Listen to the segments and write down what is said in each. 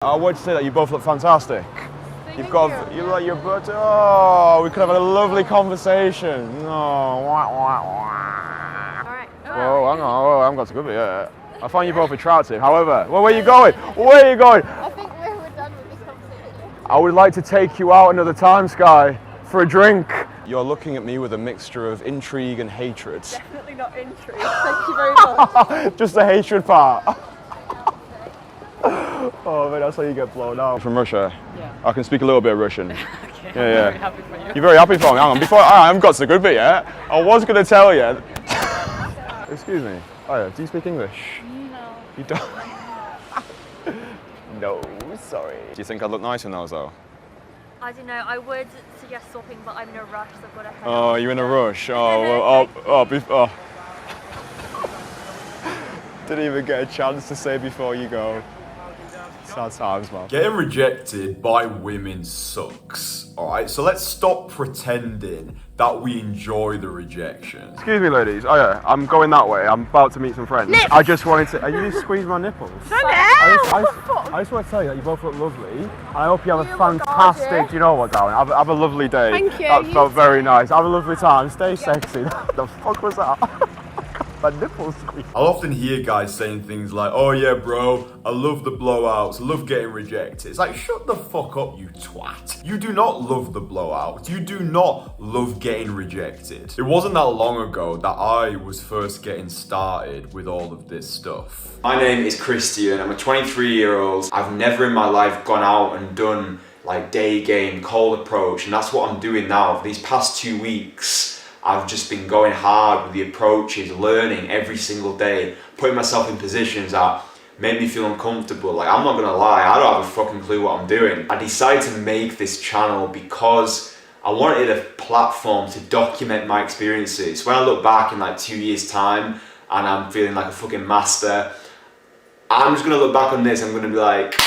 I want to say that you both look fantastic. You like your butt. Oh, we could have had a lovely conversation. Oh, wah, wah, wah. Alright. Whoa, hang on. Oh, I haven't got to go yet. I find you both attractive. However, well, where are you going? Where are you going? I think we're done with this conversation. I would like to take you out another time, Sky, for a drink. You're looking at me with a mixture of intrigue and hatred. Definitely not intrigue. Thank you very much. Just the hatred part. Oh man, that's how you get blown out. From Russia. Yeah. I can speak a little bit of Russian. Okay, Yeah, I'm very yeah. happy for you. You're very happy for me. Hang on, before I haven't got to the good bit yet. I was going to tell you. Excuse me. Oh, yeah. Do you speak English? No. You don't? No, sorry. Do you think I look nice in those though? I don't know. I would suggest swapping, but I'm in a rush, so I've got to head Oh, off. you're in a rush. Oh, well, oh. Didn't even get a chance to say before you go. Sad times, man. Getting rejected by women sucks, alright? So let's stop pretending that we enjoy the rejection. Excuse me, ladies. Oh yeah, I'm going that way. I'm about to meet some friends. Nips. I just wanted to. Are you squeeze my nipples? I just want to tell you that you both look lovely. I hope you have a You look fantastic. gorgeous. Do you know what, darling? Have a lovely day. Thank you, That you felt too. very nice. Have a lovely time. Stay sexy. The fuck was that? My nipples squeeze. I'll often hear guys saying things like, oh yeah bro, I love the blowouts, I love getting rejected. It's like, shut the fuck up, you twat. You do not love the blowouts. You do not love getting rejected. It wasn't that long ago that I was first getting started with all of this stuff. My name is Kristian, I'm a 23-year-old. I've never in my life gone out and done like day game, cold approach, and that's what I'm doing now. For these past 2 weeks, I've just been going hard with the approaches, learning every single day, putting myself in positions that made me feel uncomfortable. Like, I'm not gonna lie, I don't have a fucking clue what I'm doing. I decided to make this channel because I wanted a platform to document my experiences. When I look back in like 2 years' time and I'm feeling like a fucking master, I'm just gonna look back on this and I'm gonna be like,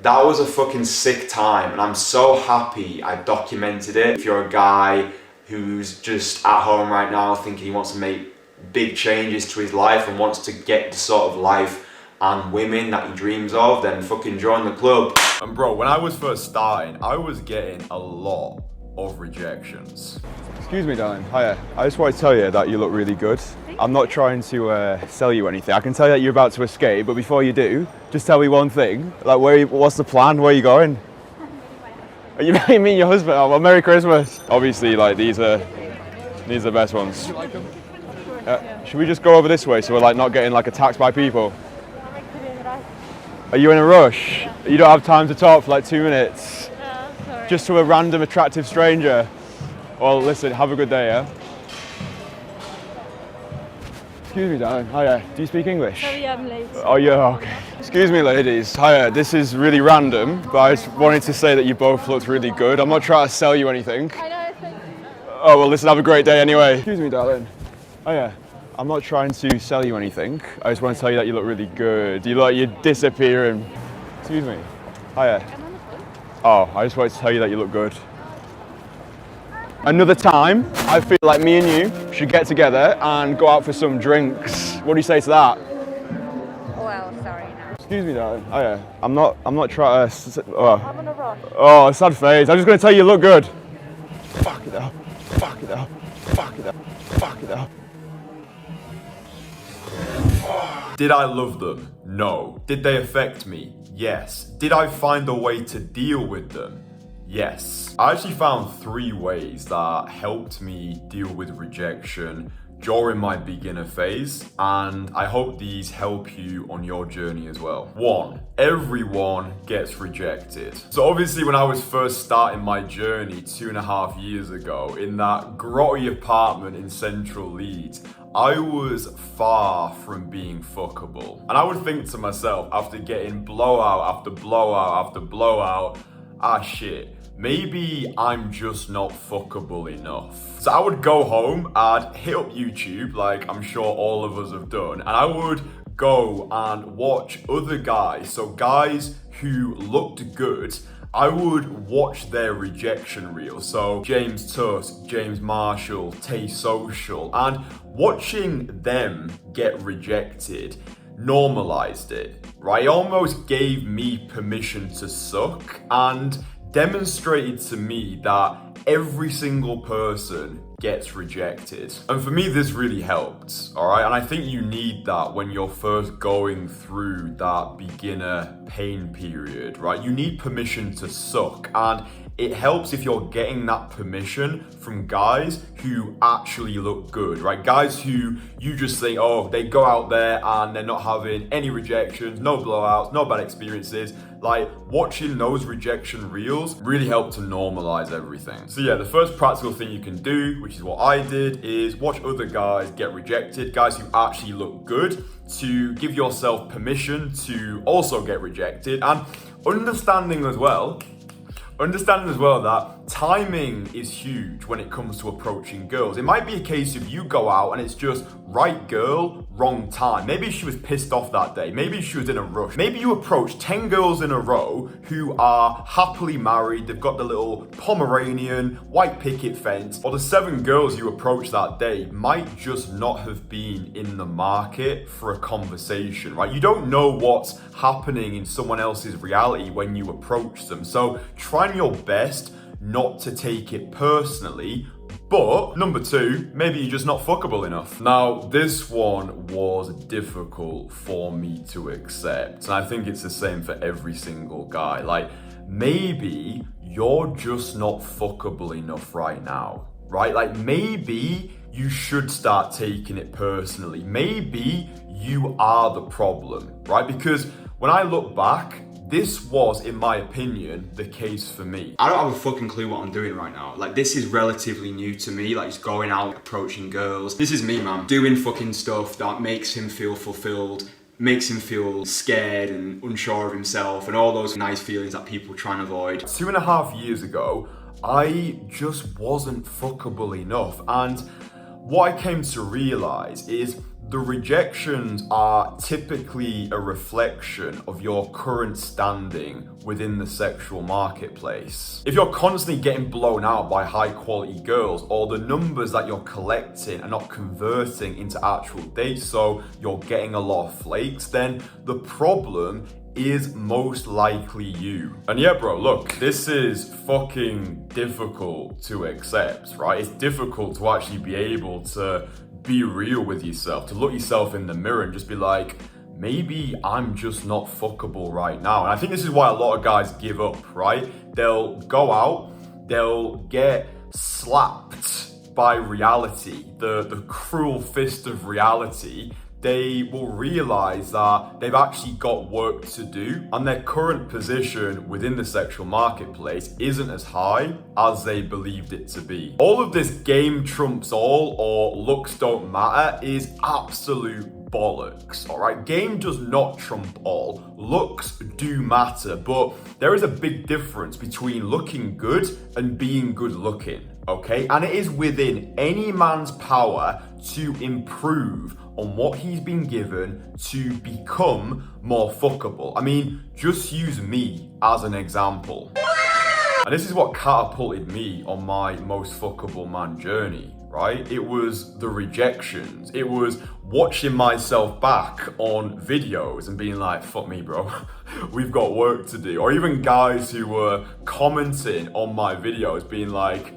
that was a fucking sick time, and I'm so happy I documented it. If you're a guy who's just at home right now thinking he wants to make big changes to his life and wants to get the sort of life and women that he dreams of, then fucking join the club. And bro, when I was first starting, I was getting a lot of rejections. Excuse me, darling. Hiya. I just want to tell you that you look really good. I'm not trying to sell you anything. I can tell you that you're about to escape, but before you do, just tell me one thing. Like, what's the plan? Where are you going? You mean your husband? Oh, well, Merry Christmas. Obviously, like, these are the best ones. Do you like them? Should we just go over this way so we're like not getting like attacked by people? Are you in a rush? You don't have time to talk for like 2 minutes? Sorry. Just to a random attractive stranger? Well, listen, have a good day, yeah? Excuse me, darling. Hiya. Do you speak English? Sorry, I'm late. Oh, yeah, okay. Excuse me, ladies. Hiya. This is really random, but I just wanted to say that you both looked really good. I'm not trying to sell you anything. I know, thank you. Oh, well, listen, have a great day anyway. Excuse me, darling. Hiya. I'm not trying to sell you anything. I just want to tell you that you look really good. You're disappearing. Excuse me. Hiya. Oh, I just wanted to tell you that you look good. Another time, I feel like me and you should get together and go out for some drinks. What do you say to that? Well, sorry now. Excuse me, darling. Oh yeah. I'm not trying to. Oh, I'm on a rush. oh, sad face. I'm just gonna tell you look good. Fuck it up. Fuck it up. Fuck it up. Fuck it up. Did I love them? No. Did they affect me? Yes. Did I find a way to deal with them? Yes. I actually found 3 ways that helped me deal with rejection during my beginner phase, and I hope these help you on your journey as well. 1. Everyone gets rejected. So obviously when I was first starting my journey 2.5 years ago in that grotty apartment in central Leeds, I was far from being fuckable. And I would think to myself, after getting blowout after blowout after blowout, ah shit, maybe I'm just not fuckable enough. So I would go home, I'd hit up YouTube, like I'm sure all of us have done, and I would go and watch other guys, so guys who looked good, I would watch their rejection reels. So James Tusk, James Marshall, Tay Social, and watching them get rejected normalized it, right? It almost gave me permission to suck and demonstrated to me that every single person gets rejected. And for me, this really helped, all right? And I think you need that when you're first going through that beginner pain period, right? You need permission to suck. And it helps if you're getting that permission from guys who actually look good, right? Guys who you just think, oh, they go out there and they're not having any rejections, no blowouts, no bad experiences. Like, watching those rejection reels really help to normalize everything. So yeah, the first practical thing you can do, which is what I did, is watch other guys get rejected, guys who actually look good, to give yourself permission to also get rejected, and understanding as well that timing is huge when it comes to approaching girls. It might be a case of you go out and it's just right girl, wrong time. Maybe she was pissed off that day. Maybe she was in a rush. Maybe you approach 10 girls in a row who are happily married. They've got the little Pomeranian white picket fence. Or the 7 girls you approach that day might just not have been in the market for a conversation, right? You don't know what's happening in someone else's reality when you approach them. So trying your best not to take it personally. But number 2, maybe you're just not fuckable enough. Now, this one was difficult for me to accept, and I think it's the same for every single guy. Like, maybe you're just not fuckable enough right now, right? Like, maybe you should start taking it personally. Maybe you are the problem, right? Because when I look back, this was, in my opinion, the case for me. I don't have a fucking clue what I'm doing right now. Like, this is relatively new to me, like just going out, approaching girls. This is me, man. Doing fucking stuff that makes him feel fulfilled, makes him feel scared and unsure of himself, and all those nice feelings that people try and avoid. 2.5 years ago, I just wasn't fuckable enough. And what I came to realize is the rejections are typically a reflection of your current standing within the sexual marketplace. If you're constantly getting blown out by high quality girls, or the numbers that you're collecting are not converting into actual dates, so you're getting a lot of flakes, then the problem is most likely you. And yeah, bro, look, this is fucking difficult to accept, right? It's difficult to actually be able to be real with yourself, to look yourself in the mirror and just be like, maybe I'm just not fuckable right now. And I think this is why a lot of guys give up, right? They'll go out, they'll get slapped by reality, the cruel fist of reality. They will realize that they've actually got work to do, and their current position within the sexual marketplace isn't as high as they believed it to be. All of this game trumps all, or looks don't matter, is absolute bollocks, all right? Game does not trump all. Looks do matter, but there is a big difference between looking good and being good looking, okay? And it is within any man's power to improve on what he's been given to become more fuckable. I mean, just use me as an example. And this is what catapulted me on my most fuckable man journey, right? It was the rejections. It was watching myself back on videos and being like, fuck me, bro. We've got work to do. Or even guys who were commenting on my videos being like,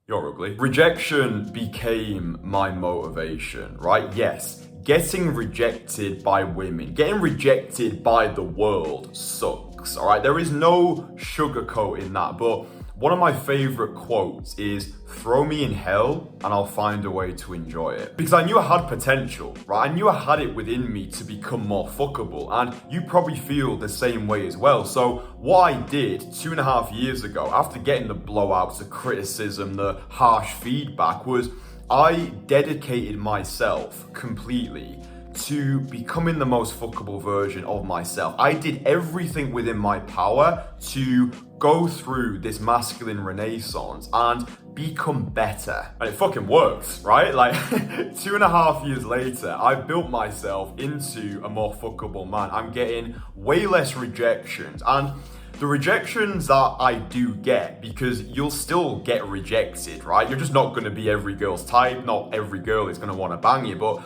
you're ugly. Rejection became my motivation, right? Yes, getting rejected by women, getting rejected by the world sucks, all right? There is no sugarcoating that, but one of my favorite quotes is, throw me in hell and I'll find a way to enjoy it. Because I knew I had potential, right? I knew I had it within me to become more fuckable, and you probably feel the same way as well. So what I did 2.5 years ago, after getting the blowouts, the criticism, the harsh feedback, was I dedicated myself completely to becoming the most fuckable version of myself. I did everything within my power to go through this masculine renaissance and become better. And it fucking works, right? Like 2.5 years later, I've built myself into a more fuckable man. I'm getting way less rejections, and the rejections that I do get, because you'll still get rejected, right? You're just not gonna be every girl's type. Not every girl is gonna wanna bang you, but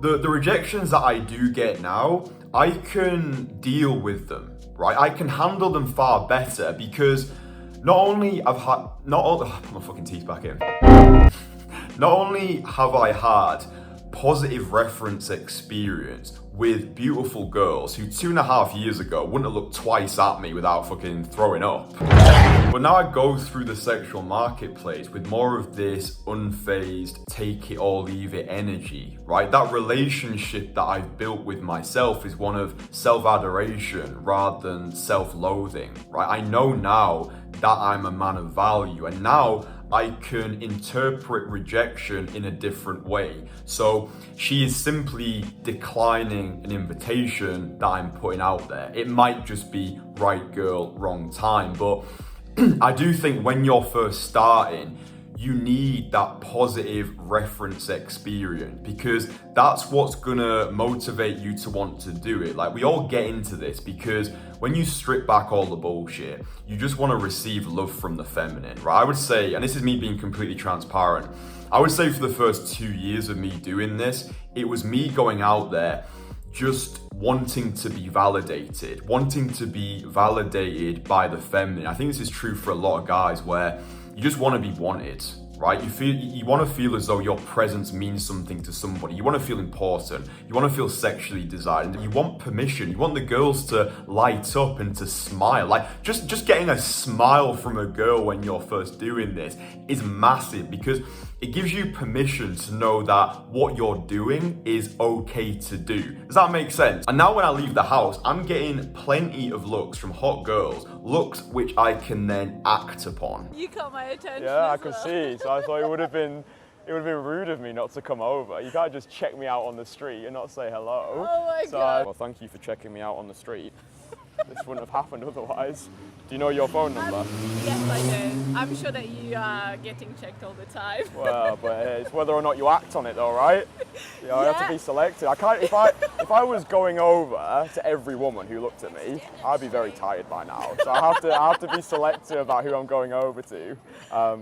The rejections that I do get now, I can deal with them, right? I can handle them far better because not only I've had, put my fucking teeth back in. Not only have I had positive reference experience with beautiful girls who 2.5 years ago wouldn't have looked twice at me without fucking throwing up. But now I go through the sexual marketplace with more of this unfazed, take it or leave it energy, right? That relationship that I've built with myself is one of self-adoration rather than self-loathing, right? I know now that I'm a man of value, and now I can interpret rejection in a different way. So she is simply declining an invitation that I'm putting out there. It might just be right girl, wrong time, but I do think when you're first starting, you need that positive reference experience because that's what's gonna motivate you to want to do it. Like, we all get into this because when you strip back all the bullshit, you just want to receive love from the feminine, right? I would say, and this is me being completely transparent, I would say for the first 2 years of me doing this, it was me going out there just wanting to be validated by the feminine. I think this is true for a lot of guys where you just want to be wanted, right? You want to feel as though your presence means something to somebody. You want to feel important. You want to feel sexually desired. And you want permission. You want the girls to light up and to smile. Like, just getting a smile from a girl when you're first doing this is massive because it gives you permission to know that what you're doing is okay to do. Does that make sense? And now when I leave the house, I'm getting plenty of looks from hot girls, looks which I can then act upon. You caught my attention. Yeah, I could see. So I thought it would have been rude of me not to come over. You can't just check me out on the street and not say hello. Oh my God. Well, thank you for checking me out on the street. This wouldn't have happened otherwise. Do you know your phone number? Yes, I do. I'm sure that you are getting checked all the time. Well, but it's whether or not you act on it, though, right? You I have to be selective. I can't. If I was going over to every woman who looked at me, I'd be very tired by now. So I have to be selective about who I'm going over to.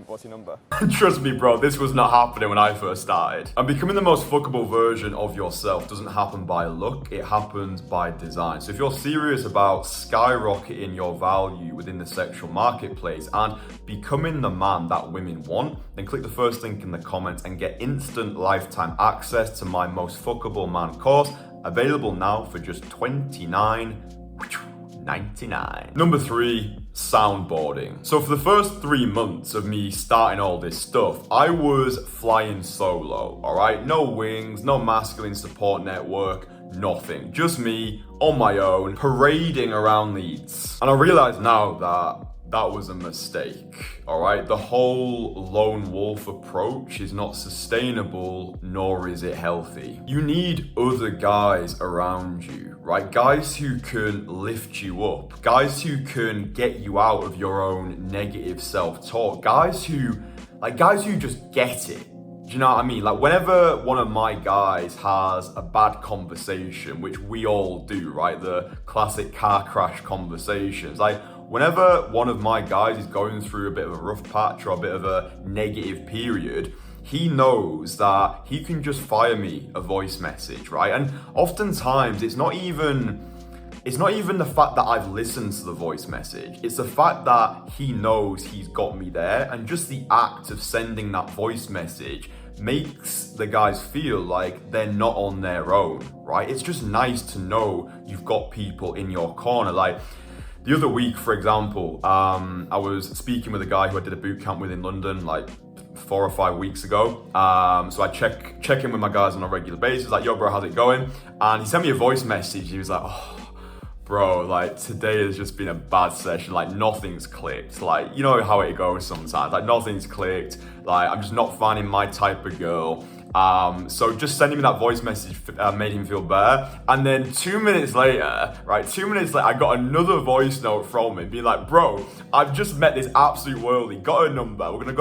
What's your number? Trust me, bro, this was not happening when I first started. And becoming the most fuckable version of yourself doesn't happen by luck, it happens by design. So if you're serious about skyrocketing your value within the sexual marketplace and becoming the man that women want, then click the first link in the comments and get instant lifetime access to my most fuckable man course, available now for just $29.99. Number 3, soundboarding. So for the first 3 months of me starting all this stuff, I was flying solo, all right? No wings, no masculine support network, nothing. Just me on my own, parading around Leeds. And I realize now that that was a mistake, all right? The whole lone wolf approach is not sustainable, nor is it healthy. You need other guys around you, right? Guys who can lift you up, guys who can get you out of your own negative self-talk, guys who just get it. Do you know what I mean? Like, whenever one of my guys has a bad conversation, which we all do, right? The classic car crash conversations. Like, whenever one of my guys is going through a bit of a rough patch or a bit of a negative period, he knows that he can just fire me a voice message, right? And oftentimes it's not even the fact that I've listened to the voice message. It's the fact that he knows he's got me there, and just the act of sending that voice message makes the guys feel like they're not on their own, right? It's just nice to know you've got people in your corner. Like, the other week, for example, I was speaking with a guy who I did a boot camp with in London, like 4 or 5 weeks ago. So I check in with my guys on a regular basis, like, yo, bro, how's it going? And he sent me a voice message. He was like, oh, bro, like, today has just been a bad session. Like, nothing's clicked. Like, you know how it goes sometimes. Like, nothing's clicked. Like, I'm just not finding my type of girl. So just sending me that voice message made him feel better. And then 2 minutes later, I got another voice note from him being like, bro, I've just met this absolute worldie, got her number. We're gonna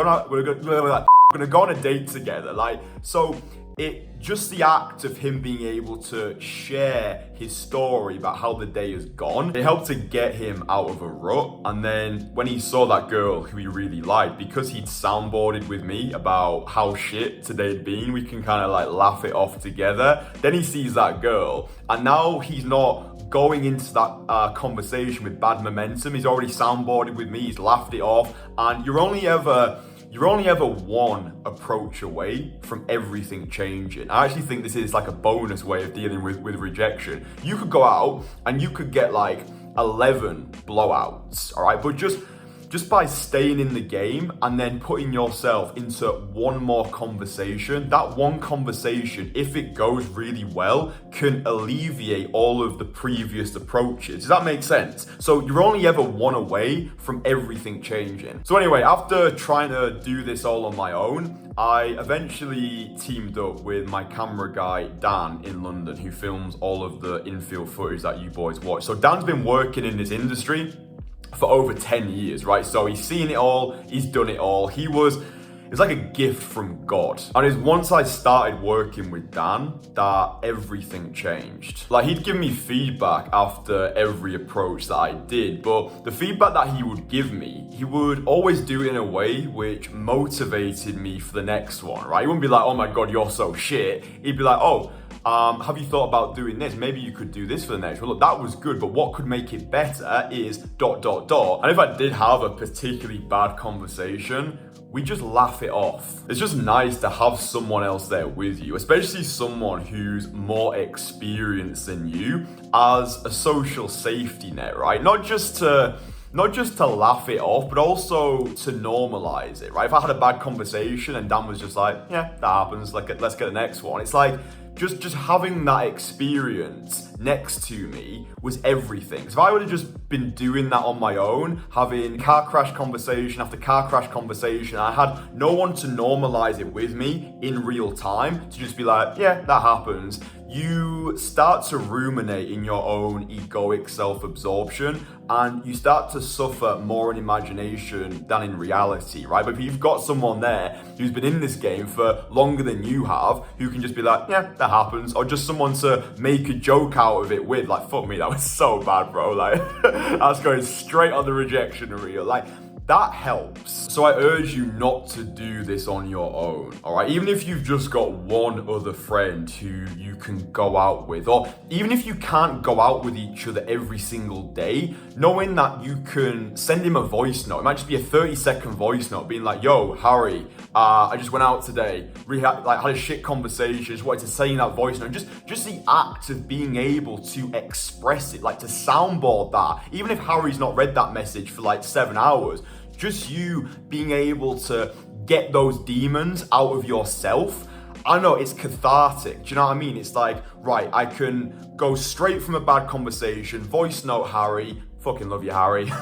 go on a date together. Like, so it just the act of him being able to share his story about how the day has gone, it helped to get him out of a rut. And then when he saw that girl who he really liked, because he'd soundboarded with me about how shit today had been, we can kind of like laugh it off together. Then he sees that girl, and now he's not going into that conversation with bad momentum. He's already soundboarded with me, he's laughed it off, and you're only ever one approach away from everything changing. I actually think this is like a bonus way of dealing with rejection. You could go out and you could get like 11 blowouts, all right? But just by staying in the game and then putting yourself into one more conversation, that one conversation, if it goes really well, can alleviate all of the previous approaches. Does that make sense? So you're only ever one away from everything changing. So anyway, after trying to do this all on my own, I eventually teamed up with my camera guy, Dan, in London, who films all of the infield footage that you boys watch. So Dan's been working in this industry for over 10 years, right? So he's seen it all, he's done it all. It's like a gift from God. And it's once I started working with Dan that everything changed. Like, he'd give me feedback after every approach that I did, but the feedback that he would give me, he would always do it in a way which motivated me for the next one, right? He wouldn't be like, oh my God, you're so shit. He'd be like, oh, have you thought about doing this? Maybe you could do this for the next one. Look, that was good, but what could make it better is ... And if I did have a particularly bad conversation, we just laugh it off. It's just nice to have someone else there with you, especially someone who's more experienced than you, as a social safety net, right? Not just to laugh it off, but also to normalize it, right? If I had a bad conversation and Dan was just like, yeah, that happens, like, let's get the next one. It's like, just having that experience next to me was everything. So if I would have just been doing that on my own, having car crash conversation after car crash conversation, I had no one to normalize it with me in real time, to just be like, yeah, that happens. You start to ruminate in your own egoic self-absorption, and you start to suffer more in imagination than in reality, right? But if you've got someone there who's been in this game for longer than you have, who can just be like, yeah, that happens, or just someone to make a joke out of it with, like, fuck me, that was so bad, bro, like, that's going straight on the rejection reel, like, that helps. So I urge you not to do this on your own, all right? Even if you've just got one other friend who you can go out with, or even if you can't go out with each other every single day, knowing that you can send him a voice note. It might just be a 30-second voice note being like, yo, Harry, I just went out today, really had a shit conversation, just wanted to say in that voice note. Just the act of being able to express it, like to soundboard that, even if Harry's not read that message for like 7 hours, just you being able to get those demons out of yourself. I know it's cathartic. Do you know what I mean? It's like, right, I can go straight from a bad conversation, voice note Harry, fucking love you, Harry,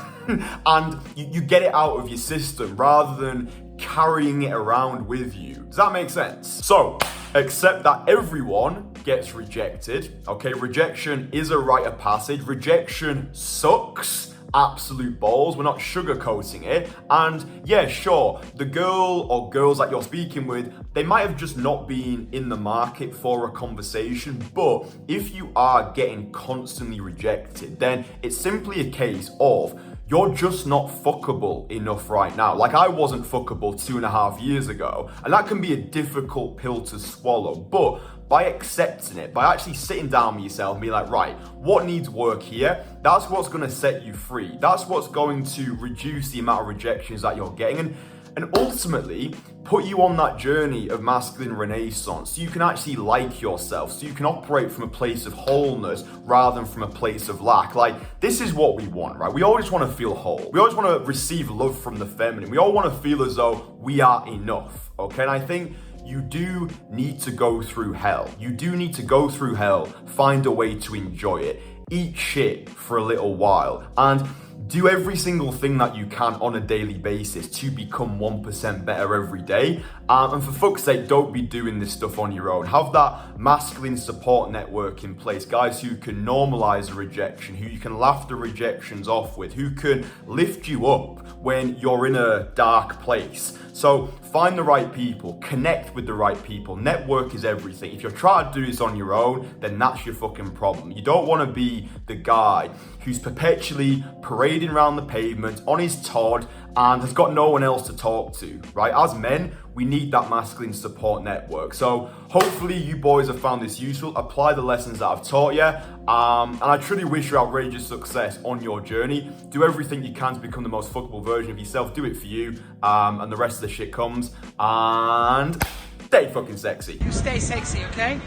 and you get it out of your system rather than carrying it around with you. Does that make sense? So, accept that everyone gets rejected. Okay, rejection is a rite of passage. Rejection sucks. Absolute balls. We're not sugarcoating it. And yeah, sure, the girl or girls that you're speaking with, they might have just not been in the market for a conversation, but if you are getting constantly rejected, then it's simply a case of you're just not fuckable enough right now. Like, I wasn't fuckable 2.5 years ago, and that can be a difficult pill to swallow, but by accepting it, by actually sitting down with yourself and being like, right, what needs work here? That's what's gonna set you free. That's what's going to reduce the amount of rejections that you're getting, and ultimately put you on that journey of masculine renaissance so you can actually like yourself, so you can operate from a place of wholeness rather than from a place of lack. Like, this is what we want, right? We always want to feel whole. We always want to receive love from the feminine. We all want to feel as though we are enough, okay? And I think you do need to go through hell. You do need to go through hell, find a way to enjoy it, eat shit for a little while. And do every single thing that you can on a daily basis to become 1% better every day. And for fuck's sake, don't be doing this stuff on your own. Have that masculine support network in place. Guys who can normalize a rejection, who you can laugh the rejections off with, who can lift you up when you're in a dark place. So find the right people, connect with the right people. Network is everything. If you're trying to do this on your own, then that's your fucking problem. You don't want to be the guy who's perpetually parading around the pavement on his Todd and has got no one else to talk to, right? As men, we need that masculine support network. So hopefully you boys have found this useful. Apply the lessons that I've taught you. And I truly wish you outrageous success on your journey. Do everything you can to become the most fuckable version of yourself. Do it for you. And the rest of the shit comes. And stay fucking sexy. You stay sexy, okay?